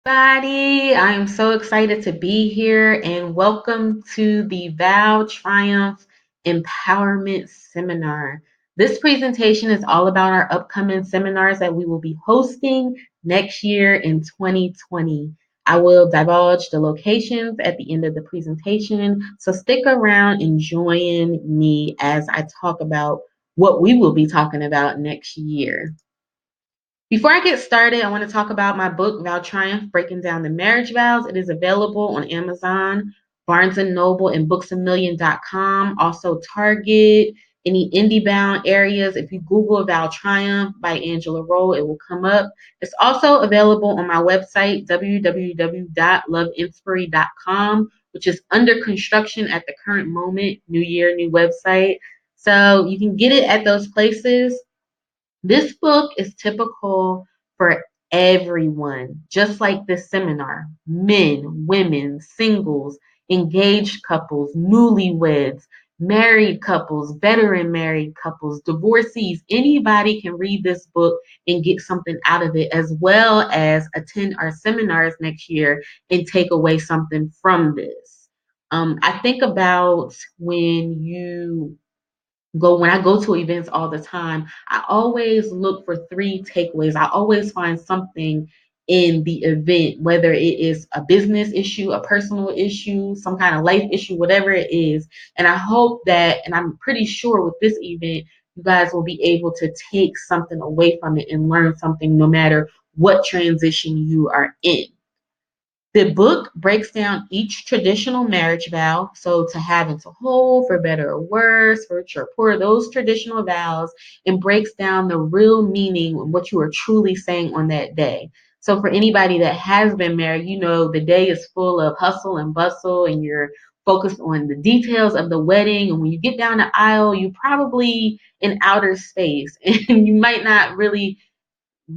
Everybody. I am so excited to be here and welcome to the Vow Triumph Empowerment Seminar. This presentation is all about our upcoming seminars that we will be hosting next year in 2020. I will divulge the locations at the end of the presentation, so stick around and join me as I talk about what we will be talking about next year. Before I get started, I want to talk about my book, Vow Triumph, Breaking Down the Marriage Vows. It is available on Amazon, Barnes& Noble, and booksamillion.com. Also Target, any indie-bound areas. If you Google Vow Triumph by Angela Roll, it will come up. It's also available on my website, www.loveinspiry.com, which is under construction at the current moment. New year, new website. So you can get it at those places. This book is typical for everyone, just like this seminar: men, women, singles, engaged couples, newlyweds, married couples, veteran married couples, divorcees. Anybody can read this book and get something out of it, as well as attend our seminars next year and take away something from this. I think about when I go to events all the time, I always look for three takeaways. I always find something in the event, whether it is a business issue, a personal issue, some kind of life issue, whatever it is. And I hope that, and I'm pretty sure with this event, you guys will be able to take something away from it and learn something no matter what transition you are in. The book breaks down each traditional marriage vow, so to have and to hold, for better or worse, for rich or poor, those traditional vows, and breaks down the real meaning and what you are truly saying on that day. So for anybody that has been married, you know the day is full of hustle and bustle, and you're focused on the details of the wedding. And when you get down the aisle, you probably in outer space, and you might not really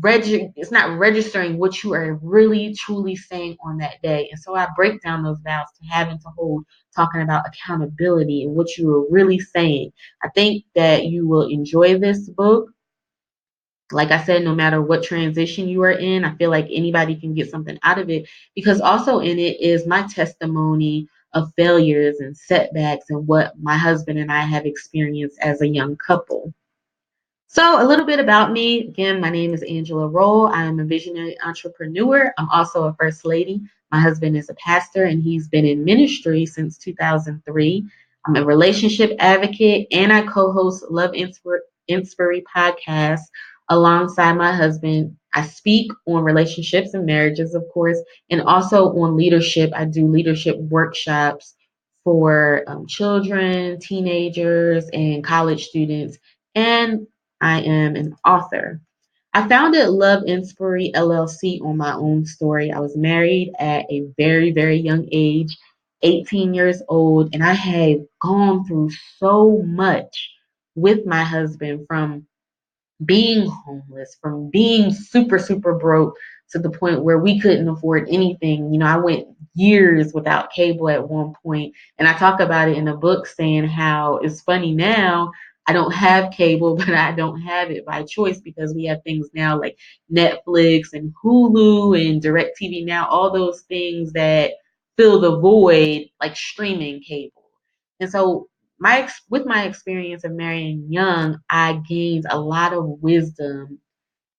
it's not registering what you are really truly saying on that day. And so I break down those vows to having to hold, talking about accountability and what you are really saying. I think that you will enjoy this book. Like I said, no matter what transition you are in, I feel like anybody can get something out of it, because also in it is my testimony of failures and setbacks and what my husband and I have experienced as a young couple. So, a little bit about me. Again, my name is Angela Roll. I am a visionary entrepreneur. I'm also a first lady. My husband is a pastor and he's been in ministry since 2003. I'm a relationship advocate and I co host Love Inspiry podcast alongside my husband. I speak on relationships and marriages, of course, and also on leadership. I do leadership workshops for children, teenagers, and college students. And I am an author. I founded Love Inspiry LLC on my own story. I was married at a very, very young age, 18 years old, and I had gone through so much with my husband, from being homeless, from being super, super broke to the point where we couldn't afford anything. You know, I went years without cable at one point, and I talk about it in the book, saying how it's funny now. I don't have cable, but I don't have it by choice, because we have things now like Netflix and Hulu and DirecTV now, all those things that fill the void like streaming cable. And so with my experience of marrying young, I gained a lot of wisdom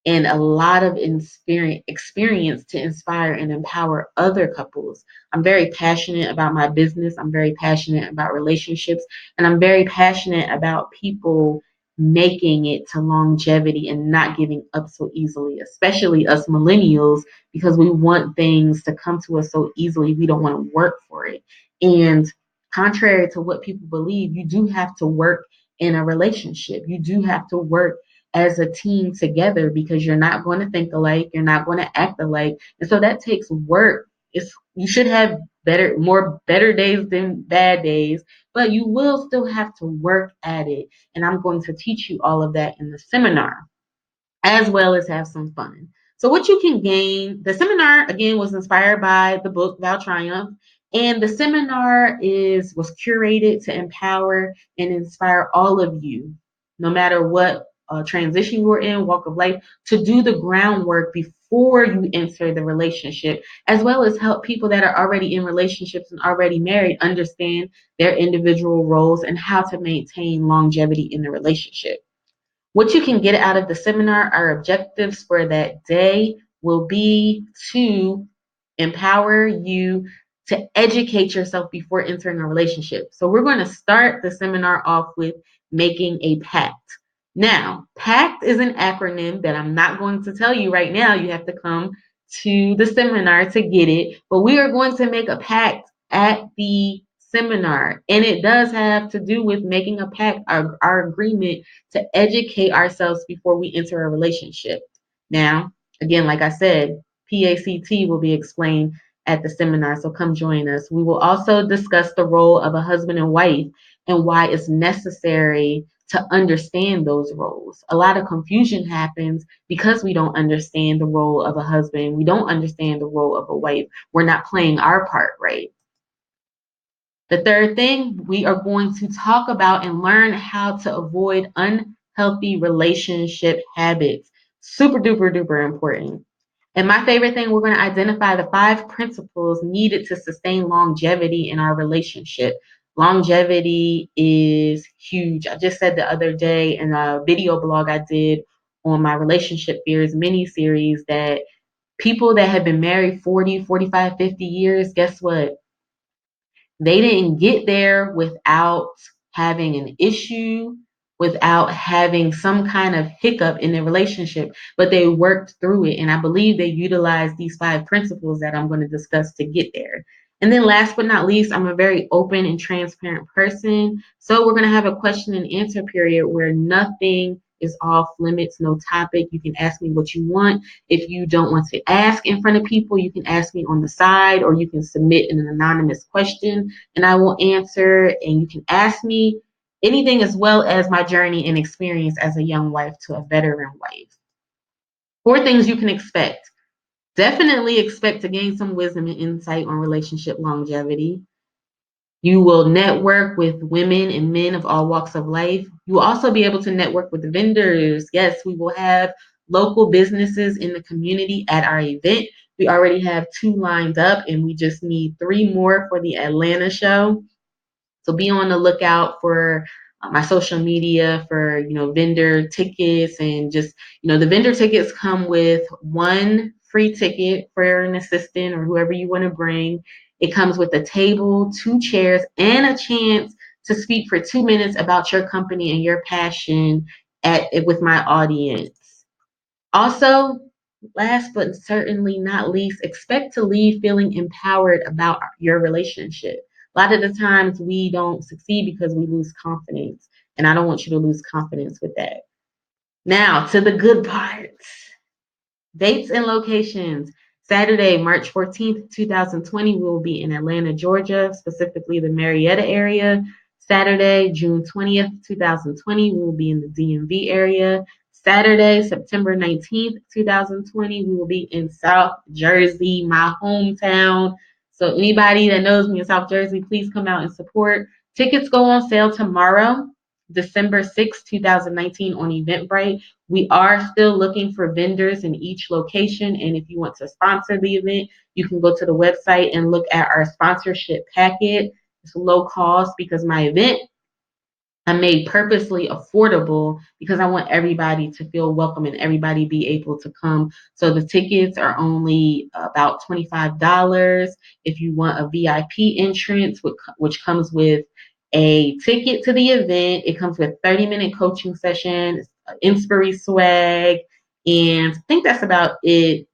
and a lot of experience to inspire and empower other couples. I'm very passionate about my business. I'm very passionate about relationships, and I'm very passionate about people making it to longevity and not giving up so easily, especially us millennials, because we want things to come to us so easily. We don't want to work for it. And contrary to what people believe, you do have to work in a relationship. You do have to work as a team together, because you're not going to think alike, you're not going to act alike, and so that takes work. You should have better days than bad days, but you will still have to work at it. And I'm going to teach you all of that in the seminar, as well as have some fun. So what you can gain, the seminar again was inspired by the book Vow Triumph, and the seminar was curated to empower and inspire all of you, no matter what transition you're in, walk of life, to do the groundwork before you enter the relationship, as well as help people that are already in relationships and already married understand their individual roles and how to maintain longevity in the relationship. What you can get out of the seminar, our objectives for that day will be to empower you to educate yourself before entering a relationship. So we're going to start the seminar off with making a pact. Now, pact is an acronym that I'm not going to tell you right now. You have to come to the seminar to get it, but we are going to make a pact at the seminar, and it does have to do with making a pact, our agreement to educate ourselves before we enter a relationship. Now, again, like I said, PACT will be explained at the seminar, so come join us. We will also discuss the role of a husband and wife and why it's necessary to understand those roles. A lot of confusion happens because we don't understand the role of a husband. We don't understand the role of a wife. We're not playing our part right. The third thing, we are going to talk about and learn how to avoid unhealthy relationship habits. Super duper duper important. And my favorite thing, we're going to identify the 5 principles needed to sustain longevity in our relationship. Longevity is huge. I just said the other day in a video blog I did on my Relationship Fears mini series that people that have been married 40, 45, 50 years, guess what? They didn't get there without having an issue, without having some kind of hiccup in their relationship, but they worked through it. And I believe they utilized these 5 principles that I'm going to discuss to get there. And then last but not least, I'm a very open and transparent person. So we're going to have a question and answer period where nothing is off limits, no topic. You can ask me what you want. If you don't want to ask in front of people, you can ask me on the side, or you can submit an anonymous question and I will answer. And you can ask me anything as well as my journey and experience as a young wife to a veteran wife. 4 things you can expect. Definitely expect to gain some wisdom and insight on relationship longevity. You will network with women and men of all walks of life. You will also be able to network with vendors. Yes, we will have local businesses in the community at our event. We already have 2 lined up, and we just need 3 more for the Atlanta show. So be on the lookout for my social media for, vendor tickets, and just, the vendor tickets come with 1 free ticket for an assistant or whoever you want to bring. It comes with a table, 2 chairs, and a chance to speak for 2 minutes about your company and your passion with my audience. Also, last but certainly not least, expect to leave feeling empowered about your relationship. A lot of the times we don't succeed because we lose confidence, and I don't want you to lose confidence with that. Now, to the good parts. Dates and locations. Saturday, March 14th, 2020, we will be in Atlanta, Georgia, specifically the Marietta area. Saturday, June 20th, 2020, we will be in the DMV area. Saturday, September 19th, 2020, we will be in South Jersey, my hometown. So anybody that knows me in South Jersey, please come out and support. Tickets go on sale tomorrow, December 6th, 2019 on Eventbrite. We are still looking for vendors in each location, and if you want to sponsor the event, you can go to the website and look at our sponsorship packet. It's low cost because my event I made purposely affordable because I want everybody to feel welcome and everybody be able to come. So the tickets are only about $25. If you want a VIP entrance, which comes with a ticket to the event, it comes with 30-minute coaching session, Inspiry swag, and I think that's about it.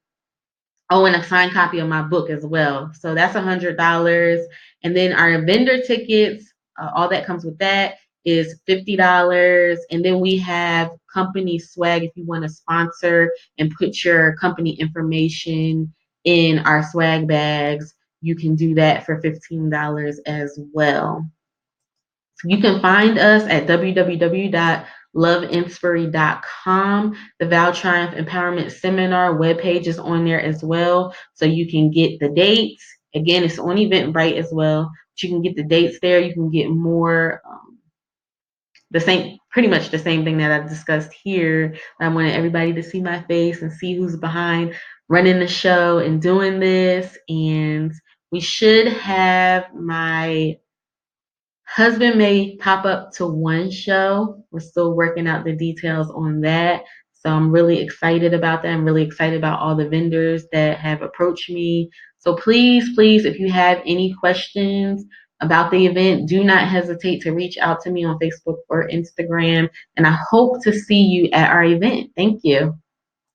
Oh, and a signed copy of my book as well. So that's $100. And then our vendor tickets, all that comes with that is $50. And then we have company swag if you want to sponsor and put your company information in our swag bags. You can do that for $15 as well. You can find us at www.loveinspiry.com. The Vow Triumph Empowerment Seminar webpage is on there as well, so you can get the dates. Again, it's on Eventbrite as well. But you can get the dates there. You can get more, pretty much the same thing that I discussed here. I wanted everybody to see my face and see who's behind running the show and doing this. And we should have my husband may pop up to one show. We're still working out the details on that. So I'm really excited about that. I'm really excited about all the vendors that have approached me. So please, if you have any questions about the event, do not hesitate to reach out to me on Facebook or Instagram. And I hope to see you at our event. Thank you.